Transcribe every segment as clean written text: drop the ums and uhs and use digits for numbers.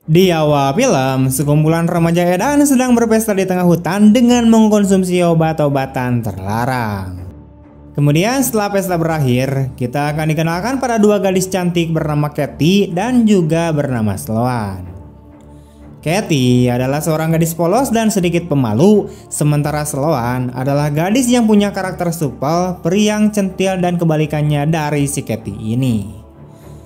Di awal film, sekumpulan remaja edan sedang berpesta di tengah hutan dengan mengkonsumsi obat-obatan terlarang. Kemudian setelah pesta berakhir, kita akan dikenalkan pada dua gadis cantik bernama Katie dan juga bernama Sloan. Katie adalah seorang gadis polos dan sedikit pemalu, sementara Sloan adalah gadis yang punya karakter supel, periang, centil, dan kebalikannya dari si Katie ini.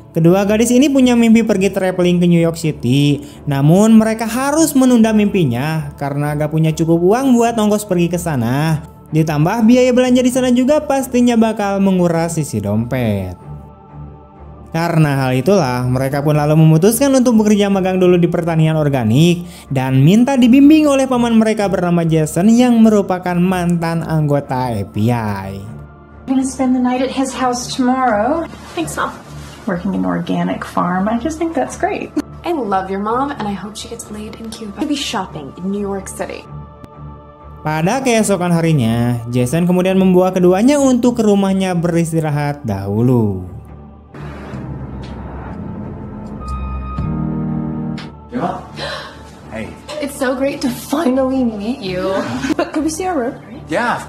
Kedua gadis ini punya mimpi pergi traveling ke New York City, namun mereka harus menunda mimpinya karena gak punya cukup uang buat ongkos pergi ke sana. Ditambah biaya belanja di sana juga pastinya bakal menguras sisi dompet. Karena hal itulah, mereka pun lalu memutuskan untuk bekerja magang dulu di pertanian organik dan minta dibimbing oleh paman mereka bernama Jason yang merupakan mantan anggota FBI. I'm gonna spend the night at his house tomorrow. Thanks, Mom. Working an organic farm, I just think that's great. I love your mom and I hope she gets laid in Cuba. To be shopping in New York City. Pada keesokan harinya, Jason kemudian membawa keduanya untuk ke rumahnya beristirahat dahulu. Hey. It's so great to finally meet you. But could we see our road? Yeah.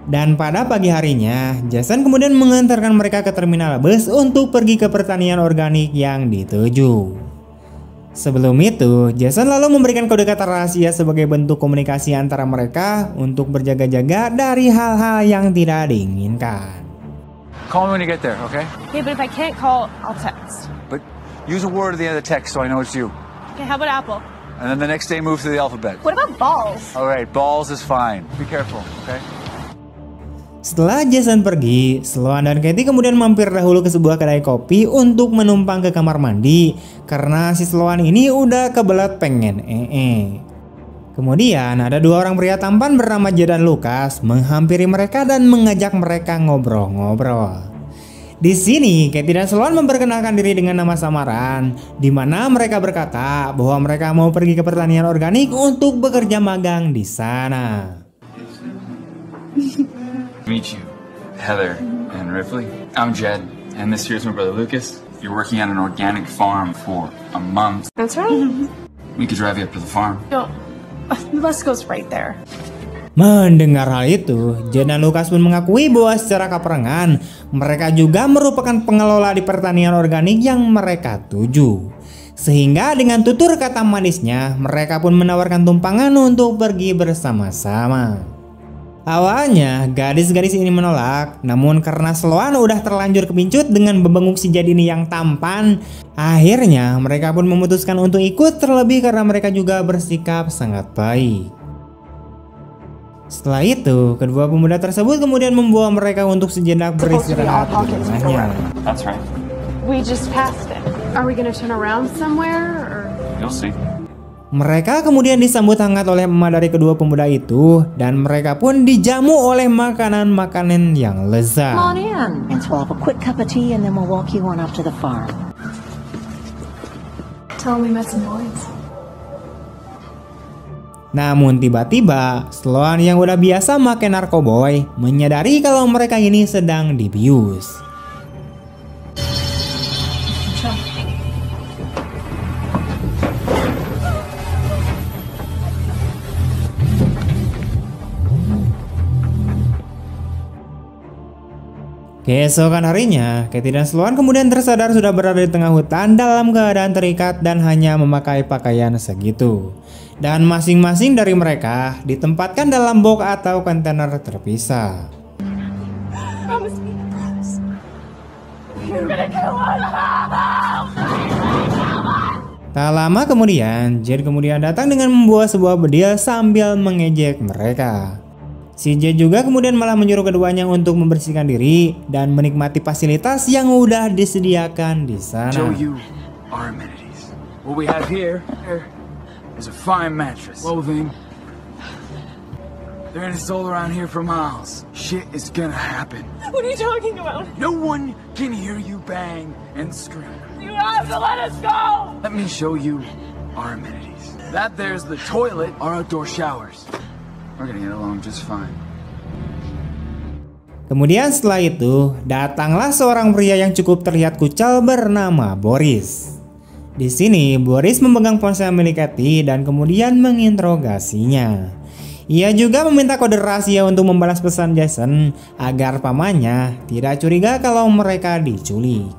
Dan pada pagi harinya, Jason kemudian mengantarkan mereka ke terminal bus untuk pergi ke pertanian organik yang dituju. Sebelum itu, Jason lalu memberikan kode kata rahasia sebagai bentuk komunikasi antara mereka untuk berjaga-jaga dari hal-hal yang tidak diinginkan. Call me when you get there, okay? Okay, but if I can't call, I'll text. But use a word at the end of the text so I know it's you. Okay, how about Apple? And then the next day move to the alphabet. What about balls? Alright, balls is fine. Be careful, okay? Setelah Jason pergi, Sloan dan Katie kemudian mampir dahulu ke sebuah kedai kopi untuk menumpang ke kamar mandi karena si Sloan ini udah kebelet pengen Kemudian ada dua orang pria tampan bernama Jed dan Lucas menghampiri mereka dan mengajak mereka ngobrol-ngobrol. Di sini Katie dan Sloan memperkenalkan diri dengan nama samaran, di mana mereka berkata bahwa mereka mau pergi ke pertanian organik untuk bekerja magang di sana. Meet you, Heather and Ripley. I'm Jed, and this here's my brother Lucas. You're working on an organic farm for a month. That's right. We could drive you up to the farm. No, Les goes right there. Mendengar hal itu, Jed dan Lucas pun mengakui bahwa secara kaperangan mereka juga merupakan pengelola di pertanian organik yang mereka tuju. Sehingga dengan tutur kata manisnya, mereka pun menawarkan tumpangan untuk pergi bersama-sama. Awalnya gadis-gadis ini menolak, namun karena Sloan udah terlanjur kepincut dengan bebenguk si Jed ini yang tampan, akhirnya mereka pun memutuskan untuk ikut, terlebih karena mereka juga bersikap sangat baik. Setelah itu, kedua pemuda tersebut kemudian membawa mereka untuk sejenak beristirahat di rumahnya. That's right. We just passed it. Are we gonna turn around somewhere or? You'll see. Mereka kemudian disambut hangat oleh emak dari kedua pemuda itu dan mereka pun dijamu oleh makanan-makanan yang lezat. Come on in. And so we'll have a quick cup of tea and then we'll walk you on up to the farm. Tell me met some boys. Namun tiba-tiba, Sloan yang udah biasa make narkoboy menyadari kalau mereka ini sedang dibius. Keesokan harinya, Katie dan Sloan kemudian tersadar sudah berada di tengah hutan dalam keadaan terikat dan hanya memakai pakaian segitu. Dan masing-masing dari mereka ditempatkan dalam box atau kontainer terpisah. Tak lama kemudian, Jed kemudian datang dengan membawa sebuah bedil sambil mengejek mereka. Si Jed juga kemudian malah menyuruh keduanya untuk membersihkan diri dan menikmati fasilitas yang udah disediakan di sana. Show you our amenities. What we have here is a fine mattress, clothing. They're gonna stroll around here for miles. Shit is gonna happen. What are you talking about? No one can hear you bang and scream. You have to let us go! Let me show you our amenities. That there's the toilet, our outdoor showers. We're gonna get along just fine. Kemudian setelah itu, datanglah seorang pria yang cukup terlihat kucal bernama Boris. Di sini Boris memegang ponsel milik Katie dan kemudian menginterogasinya. Ia juga meminta kode rahasia untuk membalas pesan Jason agar pamannya tidak curiga kalau mereka diculik.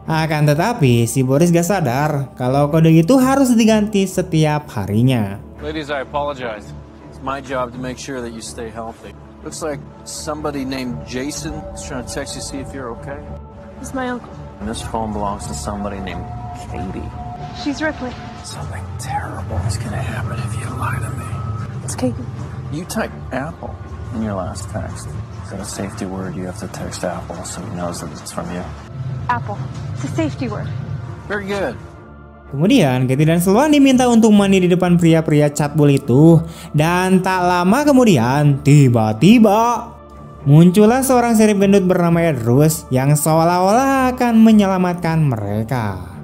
Akan tetapi si Boris gak sadar kalau kode itu harus diganti setiap harinya. Ladies, I apologize. It's my job to make sure that you stay healthy. Looks like somebody named Jason is trying to text you, see if you're okay. It's my uncle. And this phone belongs to somebody named Katie. She's Ripley. Something terrible is gonna happen if you lie to me. It's Katie. You typed Apple in your last text. Is that a safety word? You have to text Apple so he knows that it's from you. Apple. It's a safety word. Very good. Kemudian Katie dan Sloan diminta untuk mandi di depan pria-pria catbul itu. Dan tak lama kemudian tiba-tiba muncullah seorang serip gendut bernama Edrus yang seolah-olah akan menyelamatkan mereka.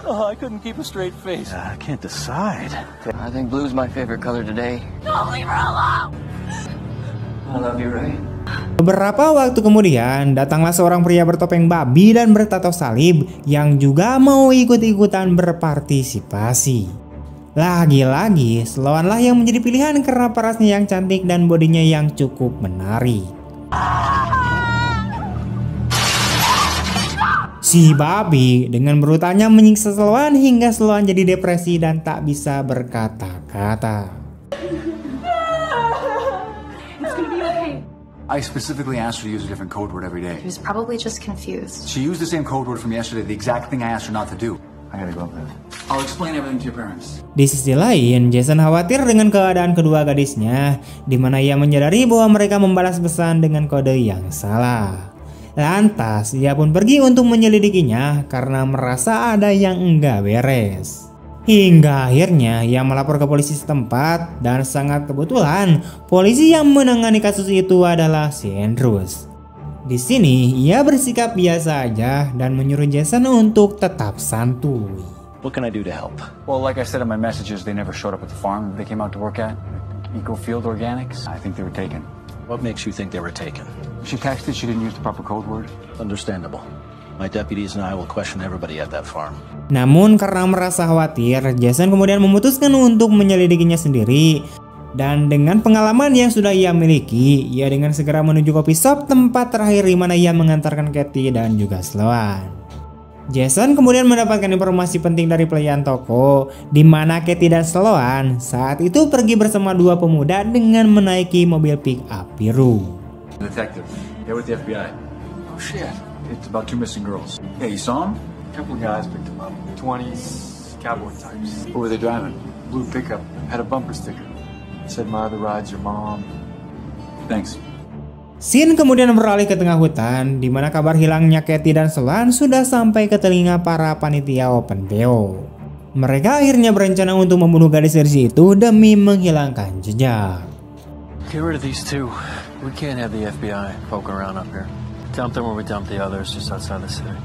Oh, I couldn't keep a straight face. I can't decide. I think blue's my favorite color today. Don't leave her alone! I love you, Ray. Beberapa waktu kemudian datanglah seorang pria bertopeng babi dan bertato salib yang juga mau ikut-ikutan berpartisipasi. Lagi-lagi Sloan lah yang menjadi pilihan karena parasnya yang cantik dan bodinya yang cukup menarik. Si babi dengan brutalnya menyiksa Sloan hingga Sloan jadi depresi dan tak bisa berkata-kata. I specifically asked her to use a different code word every day. She was probably just confused. She used the same code word from yesterday, the exact thing I asked her not to do. I gotta go up there. I'll explain everything to your parents. Di sisi lain, Jason khawatir dengan keadaan kedua gadisnya, di mana ia menyadari bahwa mereka membalas pesan dengan kode yang salah. Lantas, ia pun pergi untuk menyelidikinya karena merasa ada yang enggak beres. Hingga akhirnya ia melapor ke polisi setempat dan sangat kebetulan polisi yang menangani kasus itu adalah si Andrews. Di sini ia bersikap biasa aja dan menyuruh Jason untuk tetap santuy. What can I do to help? Well, like I said in my messages, they never showed up at the farm they came out to work at. Ecofield Organics. I think they were taken. What makes you think they were taken? She texted she didn't use the proper code word. Understandable. My deputies and I will question everybody at that farm. Namun karena merasa khawatir, Jason kemudian memutuskan untuk menyelidikinya sendiri. Dan dengan pengalaman yang sudah ia miliki, ia dengan segera menuju coffee shop tempat terakhir di mana ia mengantarkan Katie dan juga Sloan. Jason kemudian mendapatkan informasi penting dari pelayan toko, di mana Katie dan Sloan saat itu pergi bersama dua pemuda dengan menaiki mobil pick up biru. Detective, they're with the FBI. Oh shit, it's about two missing girls. Yeah, you saw them? A couple of guys picked them up. 20s, cowboy types. What were they driving? Blue pickup, had a bumper sticker. Said my other ride's your mom. Thanks. Scene kemudian beralih ke tengah hutan, di mana kabar hilangnya Katie dan Sloan sudah sampai ke telinga para panitia Open BO. Mereka akhirnya berencana untuk membunuh gadis versi itu demi menghilangkan jejak. Get rid of these two. We can't have the FBI poking around up here. Dump them where we dump the others, just outside the city.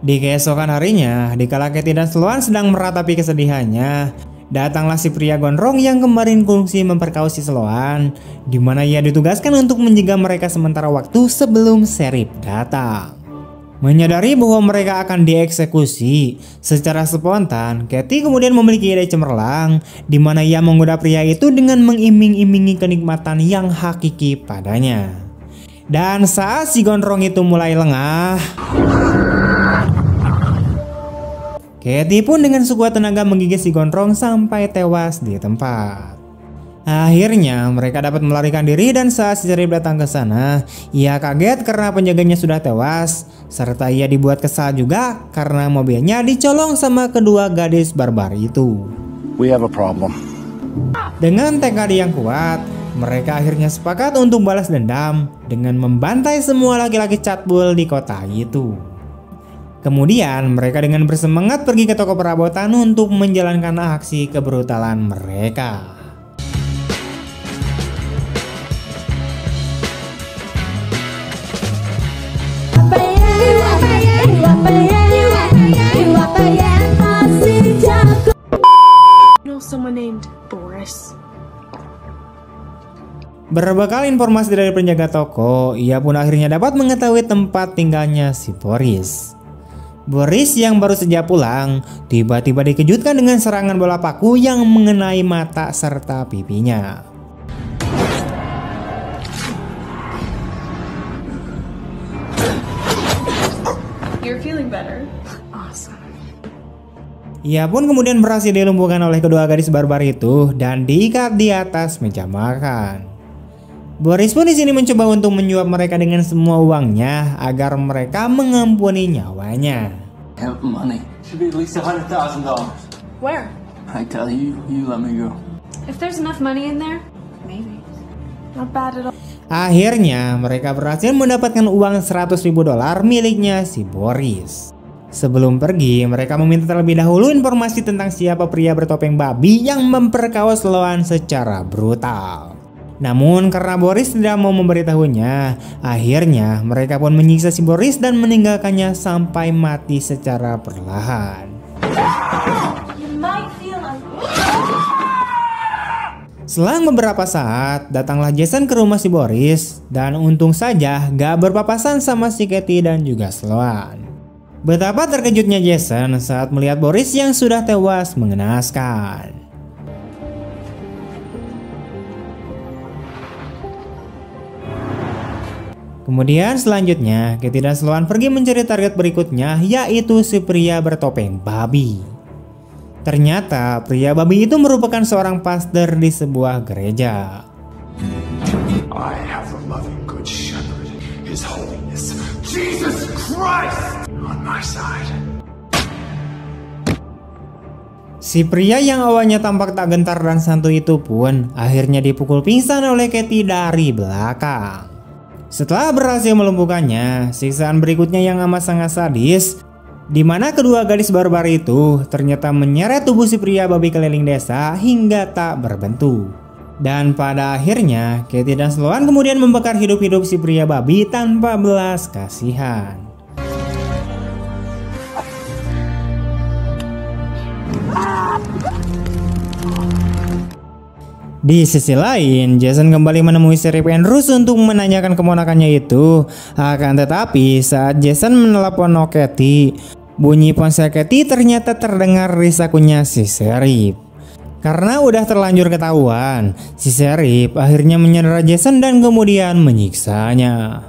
Di keesokan harinya, dikala Katie dan Sloan sedang meratapi kesedihannya, datanglah si pria gondrong yang kemarin kongsi memperkausi Sloan, di mana ia ditugaskan untuk menjaga mereka sementara waktu sebelum Sheriff datang. Menyadari bahwa mereka akan dieksekusi secara spontan, Katie kemudian memiliki ide cemerlang, di mana ia menggoda pria itu dengan mengiming-imingi kenikmatan yang hakiki padanya. Dan saat si gondrong itu mulai lengah, Katie pun dengan sekuat tenaga menggigit si gondrong sampai tewas di tempat. Akhirnya mereka dapat melarikan diri dan saat si Sheriff datang ke sana, ia kaget karena penjaganya sudah tewas, serta ia dibuat kesal juga karena mobilnya dicolong sama kedua gadis barbar itu. We have a problem. Dengan tekad yang kuat, mereka akhirnya sepakat untuk balas dendam dengan membantai semua laki-laki catbul di kota itu. Kemudian mereka dengan bersemangat pergi ke toko perabotan untuk menjalankan aksi kebrutalan mereka. You know someone named Boris? Berbekal informasi dari penjaga toko, ia pun akhirnya dapat mengetahui tempat tinggalnya si Boris. Boris yang baru saja pulang, tiba-tiba dikejutkan dengan serangan bola paku yang mengenai mata serta pipinya. You're feeling better. Awesome. Ia pun kemudian berhasil dilumpuhkan oleh kedua gadis barbar itu dan diikat di atas meja makan. Boris pun di sini mencoba untuk menyuap mereka dengan semua uangnya agar mereka mengampuni nyawanya. I have money. Should be at least $100,000. Where? I tell you, you let me go. If there's enough money in there, maybe. Not bad at all. Akhirnya mereka berhasil mendapatkan uang $100.000 miliknya si Boris. Sebelum pergi, mereka meminta terlebih dahulu informasi tentang siapa pria bertopeng babi yang memperkaos Sloan secara brutal. Namun karena Boris tidak mau memberitahunya, akhirnya mereka pun menyiksa si Boris dan meninggalkannya sampai mati secara perlahan. Selang beberapa saat, datanglah Jason ke rumah si Boris dan untung saja gak berpapasan sama si Katie dan juga Sloan. Betapa terkejutnya Jason saat melihat Boris yang sudah tewas mengenaskan. Kemudian selanjutnya, Katie dan Sloan pergi mencari target berikutnya, yaitu si pria bertopeng babi. Ternyata pria babi itu merupakan seorang pastor di sebuah gereja. I have a loving good shepherd, His Holiness Jesus Christ on my side. Si pria yang awalnya tampak tak gentar dan santuy itu pun akhirnya dipukul pingsan oleh Katie dari belakang. Setelah berhasil melumpuhkannya, siksaan berikutnya yang amat sangat sadis, di mana kedua gadis barbar itu ternyata menyeret tubuh si pria babi keliling desa hingga tak berbentuk. Dan pada akhirnya, Katie dan Sloan kemudian membakar hidup-hidup si pria babi tanpa belas kasihan. Di sisi lain, Jason kembali menemui Sheriff Andrews untuk menanyakan keponakannya itu. Akan tetapi saat Jason menelepon Katie, bunyi ponsel Katie ternyata terdengar di sakunya si Sheriff. Karena udah terlanjur ketahuan, si Sheriff akhirnya menyandera Jason dan kemudian menyiksanya.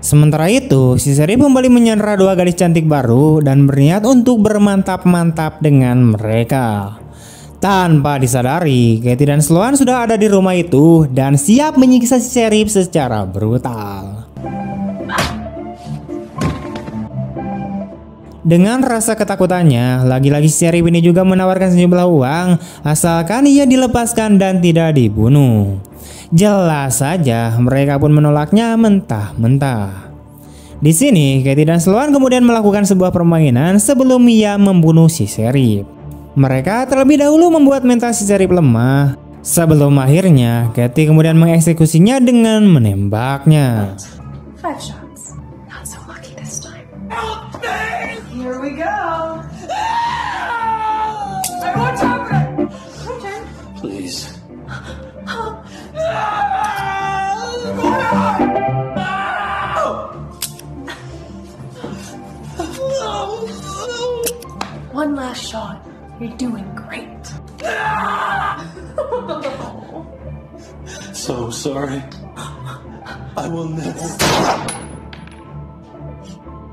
Sementara itu, si Sheriff kembali menyandera dua gadis cantik baru dan berniat untuk bermantap-mantap dengan mereka. Tanpa disadari, Katie dan Sloan sudah ada di rumah itu dan siap menyiksa si Sheriff secara brutal. Dengan rasa ketakutannya, lagi-lagi si Sheriff ini juga menawarkan sejumlah uang asalkan ia dilepaskan dan tidak dibunuh. Jelas saja mereka pun menolaknya mentah-mentah. Di sini, Katie dan Sloan kemudian melakukan sebuah permainan sebelum ia membunuh si Sheriff. Mereka terlebih dahulu membuat mental si Sheriff lemah, sebelum akhirnya Katie kemudian mengeksekusinya dengan menembaknya. 5 shots. Not so lucky this time. Help me! Here we go. I want chocolate. My turn. Please. One last shot. You're doing great. So sorry. I will never.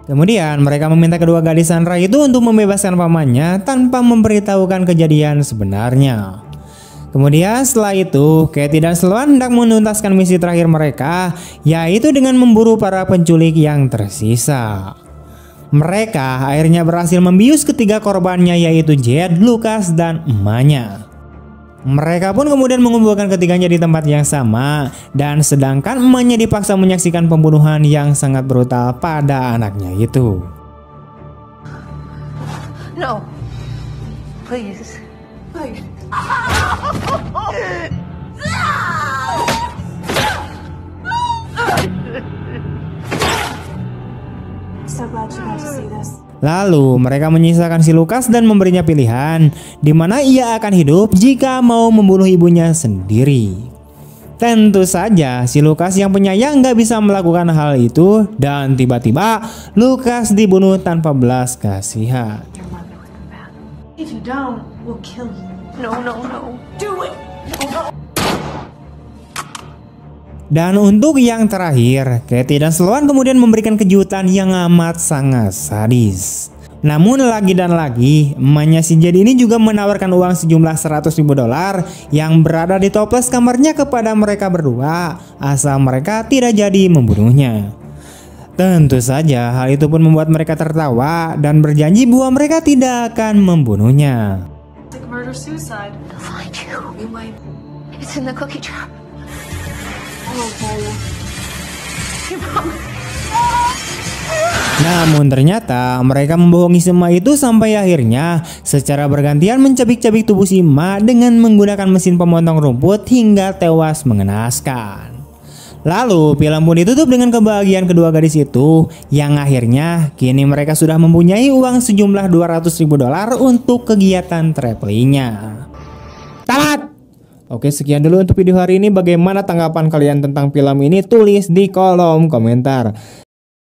Kemudian mereka meminta kedua gadis Sandra itu untuk membebaskan pamannya tanpa memberitahukan kejadian sebenarnya. Kemudian setelah itu, Katie dan Sloan hendak menuntaskan misi terakhir mereka, yaitu dengan memburu para penculik yang tersisa. Mereka akhirnya berhasil membius ketiga korbannya, yaitu Jed, Lucas, dan emaknya. Mereka pun kemudian mengumpulkan ketiganya di tempat yang sama, dan sedangkan emaknya dipaksa menyaksikan pembunuhan yang sangat brutal pada anaknya itu. No. Please. Please. So glad you got to see this. Lalu mereka menyisakan si Lucas dan memberinya pilihan di mana ia akan hidup jika mau membunuh ibunya sendiri. Tentu saja si Lucas yang penyayang nggak bisa melakukan hal itu, dan tiba-tiba Lucas dibunuh tanpa belas kasihan. If you don't, we'll kill you. No, no, no. Do it! No. Dan untuk yang terakhir, Katie dan Sloan kemudian memberikan kejutan yang amat sangat sadis. Namun lagi dan lagi, emaknya si Jed ini juga menawarkan uang sejumlah $100.000 yang berada di toples kamarnya kepada mereka berdua, asal mereka tidak jadi membunuhnya. Tentu saja hal itu pun membuat mereka tertawa dan berjanji bahwa mereka tidak akan membunuhnya. It's like murder-suicide. They'll find you. You might. It's in the cookie jar. Namun ternyata mereka membohongi si emak itu sampai akhirnya secara bergantian mencabik-cabik tubuh si emak dengan menggunakan mesin pemotong rumput hingga tewas mengenaskan. Lalu film pun ditutup dengan kebahagiaan kedua gadis itu yang akhirnya kini mereka sudah mempunyai uang sejumlah $200.000 untuk kegiatan travelingnya. Tamat! Oke, sekian dulu untuk video hari ini. Bagaimana tanggapan kalian tentang film ini? Tulis di kolom komentar.